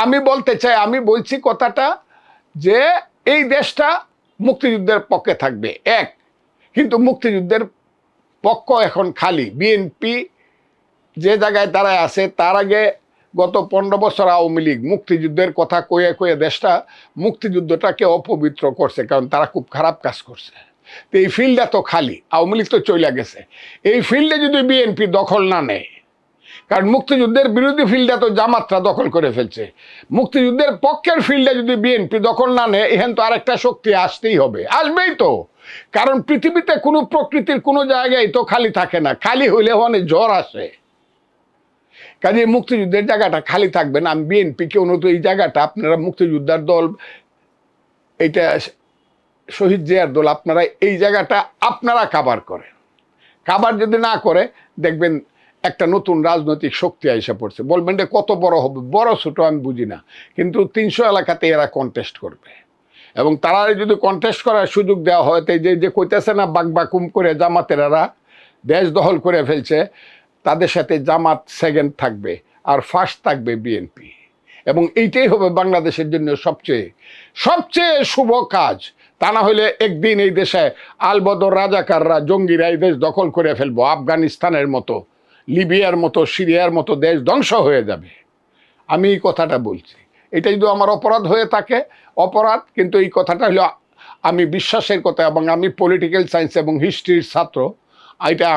আমি বলতে চাই, আমি বলছি কথাটা যে এই দেশটা মুক্তিযুদ্ধের পক্ষে থাকবে এক, কিন্তু মুক্তিযুদ্ধের পক্ষ এখন খালি। বিএনপি যে জায়গায় দাঁড়ায় আছে, তার আগে গত 15 বছর আওয়ামী লীগ মুক্তিযুদ্ধের কথা কয়ে কয়ে দেশটা মুক্তিযুদ্ধটাকে অপবিত্র করছে, কারণ তারা খুব খারাপ কাজ করছে। তো এই ফিল্ডটা তো খালি, আওয়ামী লীগ তো চলে গেছে। এই ফিল্ডে যদি বিএনপি দখল না নেয়, কারণ মুক্তিযুদ্ধের বিরোধী ফিল্ডটা তো জামাতরা দখল করে ফেলছে, মুক্তিযুদ্ধের পক্ষের ফিল্ডে যদি বিএনপি দখল না নেয়, এখান তো আরেকটা শক্তি আসতেই হবে, আসবেই তো। কারণ পৃথিবীতে কোনো প্রকৃতির কোনো জায়গায় তো খালি থাকে না, খালি হইলে অনেক ঝড় আসে। কাজে মুক্তিযুদ্ধের জায়গাটা খালি থাকবে না। আমি বিএনপিকে অনুরোধ, এই জায়গাটা আপনারা, মুক্তিযোদ্ধার দল, এইটা শহীদ জিয়ার দল, আপনারা এই জায়গাটা আপনারা কাভার করেন। কাভার যদি না করে, দেখবেন একটা নতুন রাজনৈতিক শক্তি এসে পড়ছে। বলবেন যে কত বড় হবে, বড় ছোট আমি বুঝি না, কিন্তু 300 এলাকাতে এরা কন্টেস্ট করবে। এবং তারা যদি কন্টেস্ট করার সুযোগ দেওয়া হয়, তো যে কইতেছে না বাকবাকুম করে জামাতের এরা দেশ দখল করে ফেলছে, তাদের সাথে জামাত সেকেন্ড থাকবে আর ফার্স্ট থাকবে বিএনপি। এবং এইটাই হবে বাংলাদেশের জন্য সবচেয়ে সবচেয়ে শুভ কাজ। তা না হলে একদিন এই দেশে আলবদর রাজাকাররা, জঙ্গিরা এই দেশ দখল করে ফেলবো, আফগানিস্তানের মতো, লিবিয়ার মতো, সিরিয়ার মতো দেশ ধ্বংস হয়ে যাবে। আমি এই কথাটা বলছি। এটা যদি আমার অপরাধ হয়ে থাকে, অপরাধ, কিন্তু এই কথাটা হলো আমি বিশ্বাসের কথা, এবং আমি পলিটিক্যাল সায়েন্স এবং হিস্ট্রির ছাত্র। এটা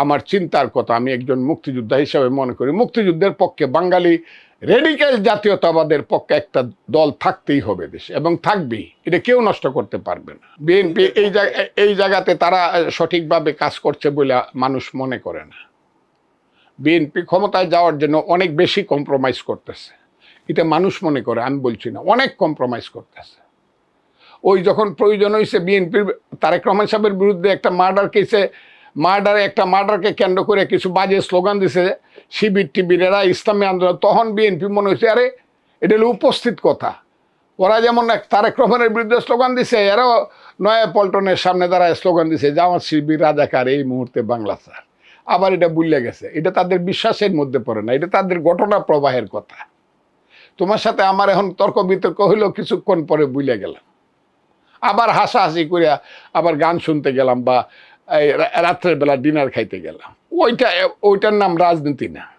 আমার চিন্তার কথা। আমি একজন মুক্তিযোদ্ধা হিসেবে মনে করি মুক্তিযুদ্ধের পক্ষে বাঙালি রেডিক্যাল জাতীয়তাবাদের পক্ষে একটা দল থাকতেই হবে দেশে, এবং থাকবেই, এটা কেউ নষ্ট করতে পারবে না। বিএনপি এই জায়গাতে তারা সঠিকভাবে কাজ করছে বলে মানুষ মনে করে না। বিএনপি ক্ষমতায় যাওয়ার জন্য অনেক বেশি কম্প্রোমাইজ করতেছে, এটা মানুষ মনে করে, আমি বলছি না, অনেক কম্প্রোমাইজ করতেছে। ওই যখন প্রয়োজন হয়েছে বিএনপির তারেক রহমান সাহেবের বিরুদ্ধে একটা মার্ডার কেসে, একটা মার্ডারকে কেন্দ্র করে কিছু বাজে স্লোগান দিছে শিবির টিবির, এরা ইসলামী আন্দোলন, তখন বিএনপি মনে হয়েছে আরে এটা হলো উপস্থিত কথা। ওরা যেমন তারেক রহমানের বিরুদ্ধে স্লোগান দিছে, এরাও নয়া পল্টনের সামনে দাঁড়ায় স্লোগান দিছে জামাত শিবির রাজাকার এই মুহূর্তে বাংলা ছাড়। আবার এটা ভুলে গেছে, এটা তাদের বিশ্বাসের মধ্যে পড়ে না, এটা তাদের ঘটনা প্রবাহের কথা। তোমার সাথে আমার এখন তর্ক বিতর্ক হইলেও কিছুক্ষণ পরে ভুলে গেলাম, আবার হাসাহাসি করিয়া আবার গান শুনতে গেলাম, বা রাত্রের বেলা ডিনার খাইতে গেলাম। ওইটার নাম রাজনীতি না।